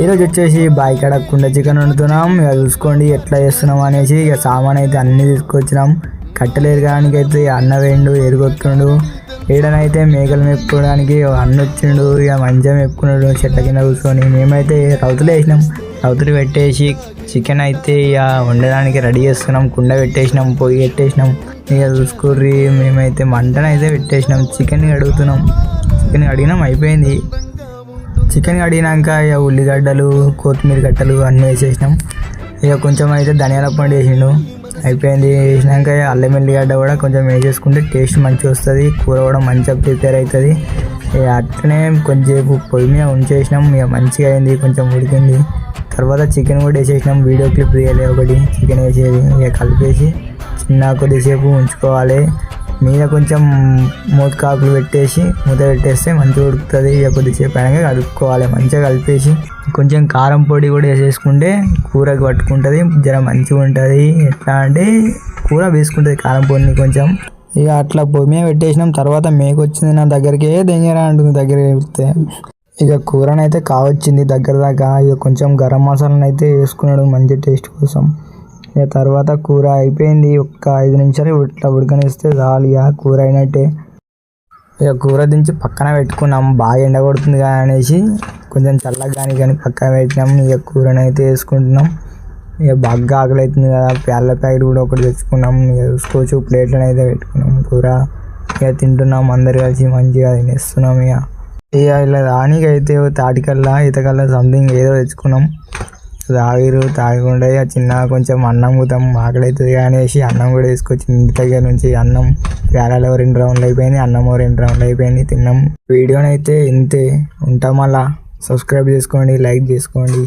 ఈరోజు వచ్చేసి బాయి కాడ కుండ చికెన్ వండుతున్నాం. ఇక చూసుకోండి ఎట్లా చేస్తున్నాం అనేసి. ఇక సామాన్ అయితే అన్నీ తీసుకొచ్చినాం. కట్టెలు ఎరగడానికి అయితే అన్న వేయండు ఎరుగొత్తుండు. ఏడనైతే మేకలు మెప్పుకోవడానికి అన్న వచ్చిండు. ఇక మంచిగా మెప్పుకున్నాడు చెట్ల కింద కూర్చొని. మేమైతే రౌతులు వేసినాం. రౌతులు పెట్టేసి చికెన్ అయితే ఇక వండడానికి రెడీ చేస్తున్నాం. కుండ పెట్టేసినాం, పొయ్యి పెట్టేసినాం. ఇక చూసుకోర్రి మేమైతే మంటనైతే పెట్టేసినాం. చికెన్ అడుగుతున్నాం. చికెన్ అడిగినాం, అయిపోయింది. చికెన్ కడిగినాక ఇక ఉల్లిగడ్డలు, కొత్తిమీర గడ్డలు అన్నీ వేసేసినాం. ఇక కొంచెం అయితే ధనియాల పొడి వేసిండు, అయిపోయింది. వేసినాక అల్లం ఎల్లిగడ్డ కూడా కొంచెం వేసేసుకుంటే టేస్ట్ మంచిగా వస్తుంది. కూర కూడా మంచిగా ప్రిపేర్ అవుతుంది. ఇక అట్లనే కొంచెంసేపు పొయ్యి మీద ఉంచేసినాం. ఇక మంచిగా అయింది, కొంచెం ఉడికింది. తర్వాత చికెన్ కూడా వేసేసినాం. వీడియో క్లిప్ తీయాలి ఒకటి చికెన్ వేసేది. ఇక కలిపేసి చిన్న కొద్దిసేపు ఉంచుకోవాలి. మీద కొంచెం మూతకాకులు పెట్టేసి మూత పెట్టేస్తే మంచిగా ఉడుకుతుంది. ఇక కొద్దిసేపు అయినాక కలుపుకోవాలి. మంచిగా కలిపేసి కొంచెం కారం పొడి కూడా వేసేసుకుంటే కూరకు పట్టుకుంటుంది, జర మంచిగా ఉంటుంది. ఎట్లా అంటే కూర వేసుకుంటుంది కారం పొడిని కొంచెం. ఇక అట్లా పొయ్యి మీద పెట్టేసినాం. తర్వాత మేక వచ్చింది నా దగ్గరికి, దెంగరా అంటుంది దగ్గర వెళ్తే. ఇక కూరనైతే కావచ్చింది దగ్గర దాకా. ఇక కొంచెం గరం మసాలాను అయితే వేసుకున్నాడు మంచి టేస్ట్ కోసం. ఇక తర్వాత కూర అయిపోయింది. ఒక్క 5 నిమిషాలు ఇట్లా ఉడకనిస్తే చాలు, ఇక కూర అయినట్టే. ఇక కూర దించి పక్కన పెట్టుకున్నాం. బాగా ఎండ కొడుతుంది అనేసి కొంచెం చల్లగా కానీ పక్కన పెట్టినాం. ఇక కూరనైతే వేసుకుంటున్నాం. ఇక బాగా ఆకలి అవుతుంది కదా, ప్యాళ్ళ ప్యాకెట్ కూడా ఒకటి తెచ్చుకున్నాం. ఇక చూసుకోవచ్చు ప్లేట్లను అయితే పెట్టుకున్నాం కూర. ఇక తింటున్నాం అందరు కలిసి మంచిగా తినేస్తున్నాం. ఇక ఇలా దానికైతే తాటికల్లా ఈతకల్లా సంథింగ్ ఏదో తెచ్చుకున్నాం. తాగిరు తాగకుండా ఇక చిన్న కొంచెం అన్నం కూతాం. ఆకలి అవుతుంది అనేసి అన్నం కూడా వేసుకొచ్చి ఇంటి దగ్గర నుంచి. అన్నం ప్యాలలో 2 రౌండ్లు అయిపోయింది, అన్నమో 2 రౌండ్లు అయిపోయింది, తిన్నాం. వీడియోనైతే ఇంతే. ఉంటాం. అలా సబ్స్క్రైబ్ చేసుకోండి, లైక్ చేసుకోండి.